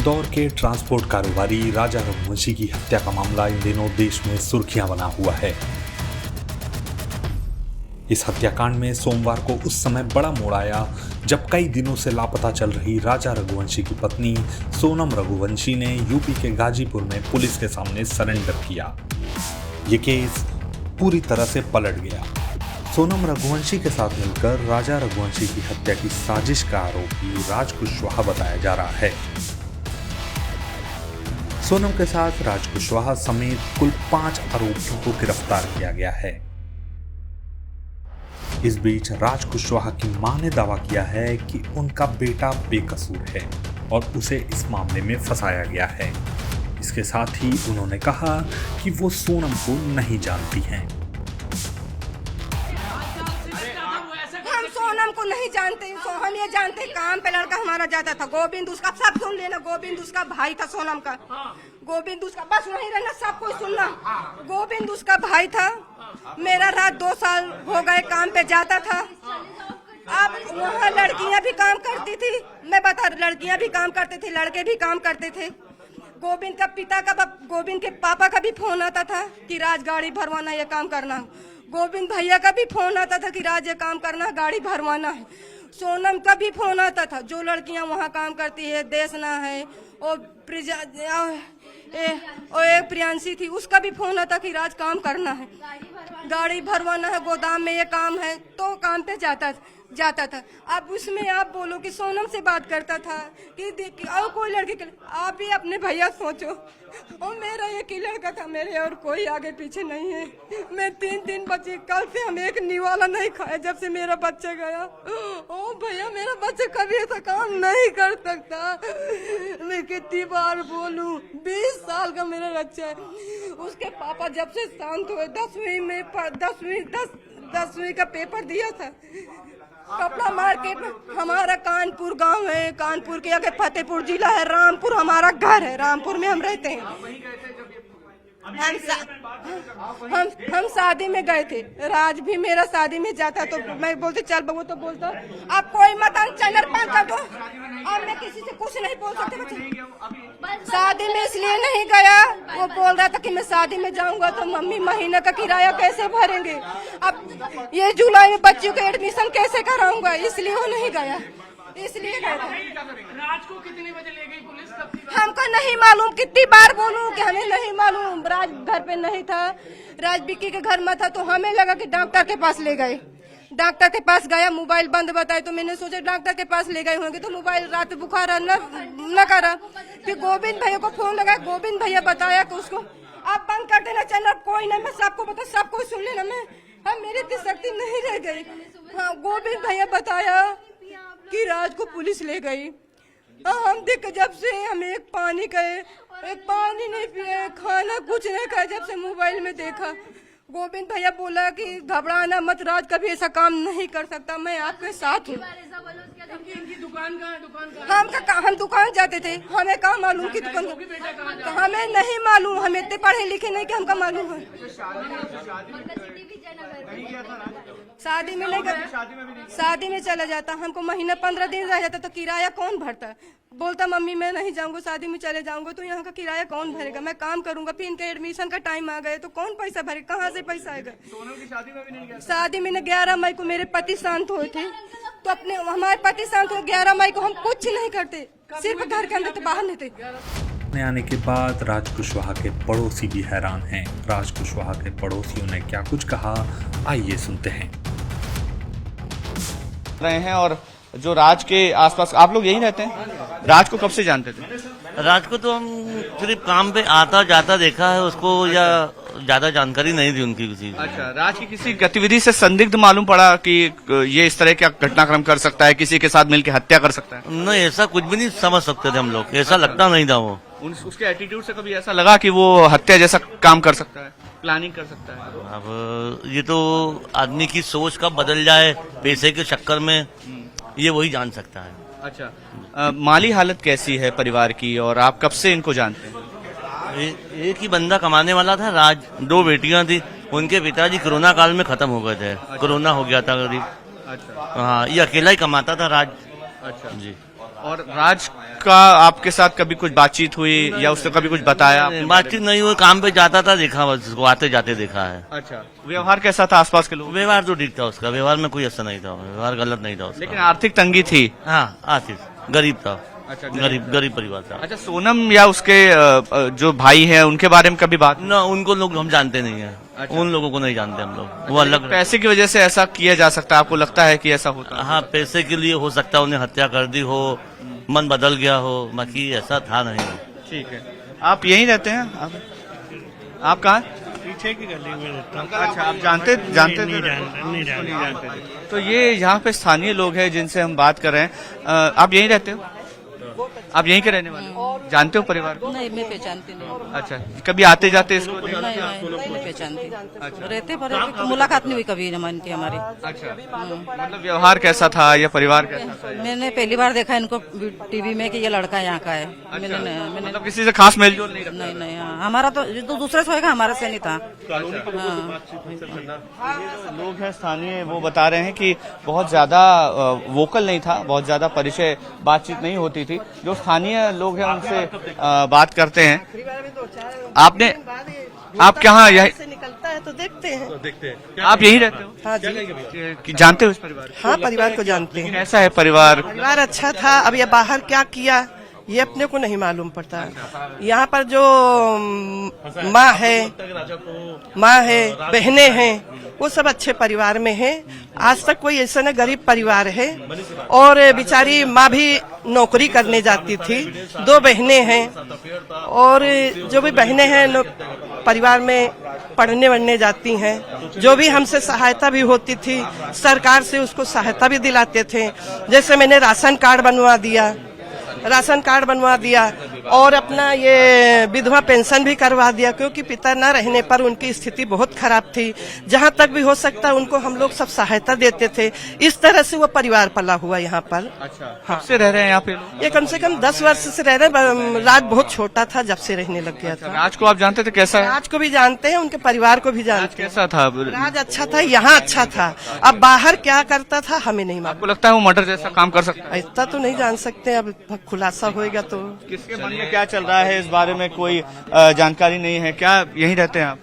इंदौर के ट्रांसपोर्ट कारोबारी राजा रघुवंशी की हत्या का मामला इन दिनों देश में सुर्खियां बना हुआ है। इस हत्याकांड में सोमवार को उस समय बड़ा मोड़ आया जब कई दिनों से लापता चल रही राजा रघुवंशी की पत्नी सोनम रघुवंशी ने यूपी के गाजीपुर में पुलिस के सामने सरेंडर किया। ये केस पूरी तरह से पलट गया। सोनम रघुवंशी के साथ मिलकर राजा रघुवंशी की हत्या की साजिश का आरोपी राज कुशवाहा बताया जा रहा है। सोनम के साथ राज कुशवाहा समेत कुल 5 आरोपियों को गिरफ्तार किया गया है। इस बीच राज कुशवाहा की मां ने दावा किया है कि उनका बेटा बेकसूर है और उसे इस मामले में फंसाया गया है। इसके साथ ही उन्होंने कहा कि वो सोनम को नहीं जानती हैं। हम सोनम को नहीं जानते, हम ये जानते काम पे लड़का हमारा जाता था। गोविंद उसका सब सुन लेना, गोविंद उसका भाई था सोनम का। गोविंद उसका बस वहीं रहना, सब कुछ सुनना। गोविंद उसका भाई था। मेरा रात 2 साल हो गए काम पे जाता था। अब वहाँ लड़कियां भी काम करती थी, मैं बता, लड़कियां भी काम करते थे, लड़के भी काम करते थे। गोविंद का पिता का, गोविंद के पापा का भी फोन आता था कि राज गाड़ी भरवाना, ये काम करना। गोविंद भैया का भी फोन आता था कि राज ये काम करना, गाड़ी भरवाना है। सोनम का भी फोन आता था। जो लड़कियां वहाँ काम करती है, देशना है और एक प्रियांशी थी, उसका भी फोन आता कि राज काम करना है, गाड़ी भरवाना है, गोदाम में ये काम है, तो काम पे जाता था। अब उसमें आप बोलो कि सोनम से बात करता था कि और कोई लड़की के, आप भी अपने भैया सोचो, और मेरा एक ही लड़का था, मेरे और कोई आगे पीछे नहीं है। मैं 3 बच्चे, कल से हम एक निवाला नहीं खाए जब से मेरा बच्चा गया। ओ भैया, मेरा बच्चा कभी ऐसा काम नहीं कर सकता। मैं कितनी बार बोलूं, 20 साल का मेरा बच्चा है। उसके पापा जब से शांत हुए, 10वीं का पेपर दिया था। कपड़ा मार्केट में, हमारा कानपुर गांव है, कानपुर के आगे फतेहपुर जिला है, रामपुर हमारा घर है, रामपुर में हम रहते हैं। हम शादी में गए थे, राज भी मेरा शादी में जाता तो मैं बोलती चल बबू, तो बोलता आप कोई मत चैनल पर कर दो, अब मैं किसी से कुछ नहीं बोल सकती। शादी में इसलिए नहीं गया, वो बोल रहा था कि मैं शादी में जाऊंगा तो मम्मी महीने का किराया कैसे भरेंगे, अब ये जुलाई में बच्चियों का एडमिशन कैसे कराऊंगा, इसलिए वो नहीं गया। इसलिए राज को कितने बजे ले गई पुलिस? हमको नहीं मालूम, कितनी बार बोलूं कि हमें नहीं मालूम। राज घर पे नहीं था, राज बिक्की के घर में था, तो हमें लगा कि डॉक्टर के पास ले गए। डॉक्टर के पास गया, मोबाइल बंद बताए, तो मैंने सोचा डॉक्टर के पास ले गए होंगे, तो मोबाइल रात बुखार न करा। फिर गोविंद भैया को फोन लगा, गोविंद भैया बताया कि उसको आप बंद कर देना चैनल, कोई नहीं, मैं सबको बता, सब कुछ सुन लेना। मैं मेरी इतनी शक्ति नहीं रह गई। हाँ, गोविंद भैया बताया कि राज को पुलिस ले गई। हम देख, जब से हम एक पानी नहीं पिए, खाना कुछ नहीं खाया, जब से मोबाइल में देखा। गोविंद भैया बोला कि घबराना मत, राज कभी ऐसा काम नहीं कर सकता, मैं आपके साथ हूँ। दुकान कहाँ? हम दुकान जाते थे, हमें कहाँ मालूम की दुकान, तो हमें नहीं मालूम, हम इतने पढ़े लिखे नहीं कि हमका मालूम है। शादी में नहीं गया, शादी में चला जाता, हमको महीना 15 दिन रह जाता, तो किराया कौन भरता? बोलता मम्मी मैं नहीं जाऊंगा, शादी में चले जाऊंगा, तो यहाँ का किराया कौन भरेगा, मैं काम करूंगा, फिर इनके एडमिशन का टाइम आ गए तो कौन पैसा भरेगा, कहाँ से पैसा आएगा? सोनम की शादी में भी नहीं गया? शादी में 11 मई को मेरे पति शांत हुए थे, तो अपने हमारे पति शांत हुए 11 मई को, हम कुछ नहीं करते, सिर्फ घर के अंदर थे, बाहर नहीं थे। आने के बाद राज कुशवाहा के पड़ोसी भी हैरान हैं। राज कुशवाहा के पड़ोसियों ने क्या कुछ कहा, आइए सुनते हैं। रहे हैं और जो राज के आसपास, आप लोग यही रहते हैं? राज को कब से जानते थे? राज को तो हम सिर्फ काम पे आता जाता देखा है उसको, या ज्यादा जानकारी नहीं थी उनकी किसी। अच्छा, राज की किसी गतिविधि से संदिग्ध मालूम पड़ा कि ये इस तरह का घटनाक्रम कर सकता है, किसी के साथ मिलकर हत्या कर सकता है? नहीं, ऐसा कुछ भी नहीं समझ सकते थे हम लोग, ऐसा लगता नहीं था वो। उसके एटीट्यूड से कभी ऐसा लगा कि वो हत्या जैसा काम कर सकता है, प्लानिंग कर सकता है? अब ये तो आदमी की सोच कब बदल जाए पैसे के चक्कर में, ये वही जान सकता है। अच्छा, माली हालत कैसी है परिवार की, और आप कब से इनको जानते हैं? एक ही बंदा कमाने वाला था राज, 2 बेटियां थी, उनके पिताजी कोरोना काल में खत्म हो गए थे। कोरोना हो गया था करीब। अच्छा, हाँ, ये अकेला ही कमाता था राज। अच्छा जी। और राज का आपके साथ कभी कुछ बातचीत हुई या उसने कभी कुछ बताया? बातचीत नहीं हुई, काम पे जाता था, देखा बस उसको आते जाते देखा है। अच्छा, व्यवहार कैसा था आसपास के लोग? व्यवहार तो ठीक था उसका, व्यवहार में कोई असर नहीं था, व्यवहार गलत नहीं था उसका। लेकिन आर्थिक तंगी थी। हाँ, आसिफ गरीब था। अच्छा, गरीब परिवार था। अच्छा, सोनम या उसके जो भाई हैं उनके बारे में कभी बात? ना, उनको लोग हम जानते नहीं है। अच्छा। उन लोगों को नहीं जानते हम लोग, वो अलग। पैसे की वजह से ऐसा किया जा सकता है, आपको लगता है कि ऐसा होता है? हाँ, पैसे के लिए हो सकता है, उन्हें हत्या कर दी हो, मन बदल गया हो, बाकी ऐसा था नहीं। ठीक है, आप यहीं रहते हैं? आप कहाँ? पीछे की गली में रहता हूँ। अच्छा, आप जानते नहीं जानते। तो ये यहाँ पे स्थानीय लोग हैं जिनसे हम बात कर रहे हैं। आप यहीं रहते हो? आप यहीं के रहने वाले हो? जानते हो परिवार को? नहीं, मैं पहचानती नहीं। अच्छा, कभी आते जाते इसको? नहीं पहचानती। रहते पर मुलाकात नहीं हुई कभी इनकी हमारी। अच्छा, मतलब व्यवहार कैसा था या परिवार कैसा था? मैंने पहली बार देखा इनको टीवी में कि ये लड़का यहाँ का है। मैंने मतलब किसी से खास मेलजोल नहीं रखा? नहीं, हाँ, हमारा तो दूसरे से होगा, हमारे से नहीं था। लोग हैं स्थानीय, वो बता रहे हैं कि बहुत ज्यादा वोकल नहीं था, बहुत ज्यादा परिचय बातचीत नहीं होती थी। जो स्थानीय लोग हैं उनसे बात करते हैं। आप कहाँ से निकलता है तो देखते हैं। आप यहीं रहते हो? हाँ जी, कि जानते हो इस परिवार को? हाँ, परिवार को जानते हैं। कैसा है परिवार? परिवार अच्छा था। अब ये बाहर क्या किया ये अपने को नहीं मालूम पड़ता। यहाँ पर जो माँ है, बहनें हैं, वो सब अच्छे परिवार में हैं। आज तक कोई ऐसा न गरीब परिवार है। और बेचारी माँ भी नौकरी करने जाती थी। 2 बहनें हैं और जो भी बहनें हैं परिवार में पढ़ने वढ़ने जाती हैं। जो भी हमसे सहायता भी होती थी सरकार से उसको सहायता भी दिलाते थे। जैसे मैंने राशन कार्ड बनवा दिया और अपना ये विधवा पेंशन भी करवा दिया, क्योंकि पिता न रहने पर उनकी स्थिति बहुत खराब थी। जहाँ तक भी हो सकता उनको हम लोग सब सहायता देते थे। इस तरह से वो परिवार पला हुआ यहाँ पर। अच्छा, हाँ, कब से रह रहे हैं यहाँ पे लोग? ये कम से कम 10 वर्ष से रह रहे हैं। राज बहुत छोटा था जब से रहने लग गया था। राज को आप जानते थे? कैसा है? राज को भी जानते हैं, उनके परिवार को भी जानते हैं। कैसा था? राज अच्छा था, यहाँ अच्छा था। अब बाहर क्या करता था हमें नहीं मालूम। आपको लगता है वो मर्डर जैसा काम कर सकता है? इतना तो नहीं जान सकते, अब खुलासा होएगा तो। किसके मन में क्या चल रहा है इस बारे में कोई जानकारी नहीं है। क्या यहीं रहते हैं आप?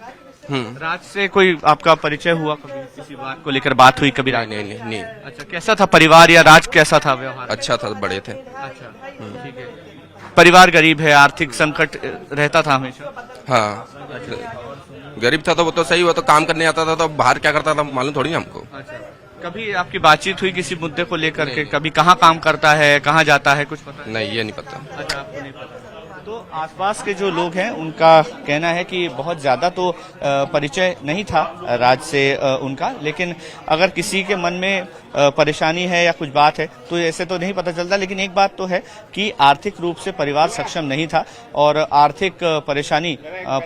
राज से कोई आपका परिचय हुआ कभी? किसी बात को लेकर बात हुई कभी? नहीं। अच्छा, कैसा था परिवार या राज कैसा था व्यवहार? अच्छा था, बड़े थे। अच्छा, ठीक है। परिवार गरीब है, आर्थिक संकट रहता था हमेशा? हाँ, गरीब था तो वो तो सही, वो तो काम करने आता था, तो बाहर क्या करता था मालूम थोड़ी हमको। अच्छा, कभी आपकी बातचीत हुई किसी मुद्दे को लेकर के? कभी कहाँ काम करता है, कहाँ जाता है, कुछ पता? नहीं, ये नहीं पता। अच्छा, आपको नहीं पता। तो आसपास के जो लोग हैं उनका कहना है कि बहुत ज्यादा तो परिचय नहीं था राज से उनका, लेकिन अगर किसी के मन में परेशानी है या कुछ बात है तो ऐसे तो नहीं पता चलता। लेकिन एक बात तो है कि आर्थिक रूप से परिवार सक्षम नहीं था और आर्थिक परेशानी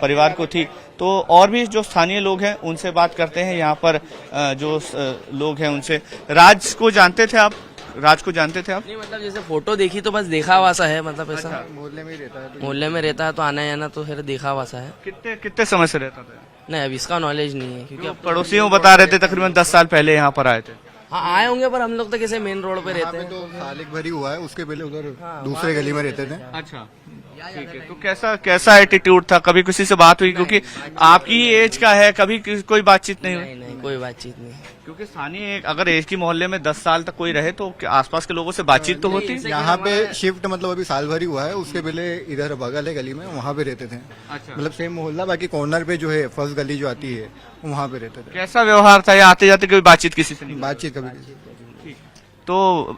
परिवार को थी। तो और भी जो स्थानीय लोग हैं उनसे बात करते हैं। यहाँ पर जो लोग हैं उनसे। राज को जानते थे आप? राज को जानते थे आप? नहीं, मतलब जैसे फोटो देखी तो बस देखा हुआ सा है, मतलब ऐसा। अच्छा, मोहल्ले में रहता है तो आना जाना तो फिर देखा हुआ सा है। कितने समय से रहता था? नहीं, अब इसका नॉलेज नहीं है, क्योंकि अब पड़ोसियों बता रहे थे तकरीबन 10 साल पहले यहाँ पर आए थे। हाँ, आए होंगे, पर हम लोग तो कैसे मेन रोड पे रहते हैं। तो सालिक भरी हुआ है, उसके पहले उधर दूसरे गली में रहते थे। अच्छा, ठीक है। तो कैसा एटीट्यूड था? कभी किसी से बात हुई? क्योंकि आपकी एज का है, कभी कोई बातचीत नहीं हुई? नहीं, कोई बातचीत नहीं। क्योंकि स्थानीय अगर एक ही मोहल्ले में 10 साल तक कोई रहे तो आसपास के लोगों से बातचीत तो होती। यहाँ पे शिफ्ट मतलब अभी साल भर ही हुआ है, उसके पहले इधर बगल है गली में, वहाँ पे रहते थे। अच्छा, मतलब सेम मोहल्ला, बाकी कॉर्नर पे जो है फर्स्ट गली जो आती है वहाँ पे रहते थे। कैसा व्यवहार था? या आते जाते कभी बातचीत किसी से नहीं? बातचीत कभी तो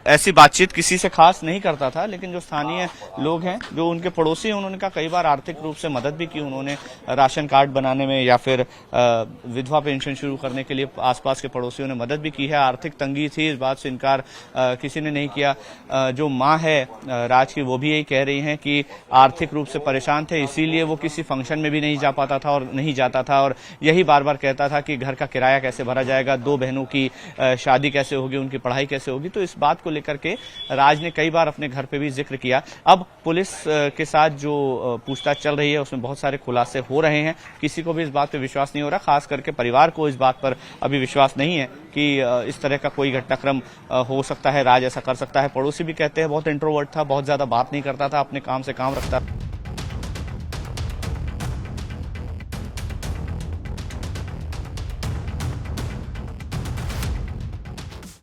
ऐसी बातचीत किसी से खास नहीं करता था। लेकिन जो स्थानीय लोग हैं, जो उनके पड़ोसी हैं, उन्होंने कहा कई बार आर्थिक रूप से मदद भी की उन्होंने, राशन कार्ड बनाने में या फिर विधवा पेंशन शुरू करने के लिए आसपास के पड़ोसियों ने मदद भी की है। आर्थिक तंगी थी, इस बात से इनकार किसी ने नहीं किया। जो माँ है राज की, वो भी यही कह रही हैं कि आर्थिक रूप से परेशान थे, इसीलिए वो किसी फंक्शन में भी नहीं जा पाता था और नहीं जाता था, और यही बार बार कहता था कि घर का किराया कैसे भरा जाएगा, 2 बहनों की शादी कैसे होगी, उनकी पढ़ाई कैसे होगी। तो इस बात को लेकर के राज ने कई बार अपने घर पे भी जिक्र किया। अब पुलिस के साथ जो पूछताछ चल रही है उसमें बहुत सारे खुलासे हो रहे हैं। किसी को भी इस बात पे विश्वास नहीं हो रहा, खास करके परिवार को इस बात पर अभी विश्वास नहीं है कि इस तरह का कोई घटनाक्रम हो सकता है, राज ऐसा कर सकता है। पड़ोसी भी कहते हैं बहुत इंट्रोवर्ट था, बहुत ज्यादा बात नहीं करता था, अपने काम से काम रखता था।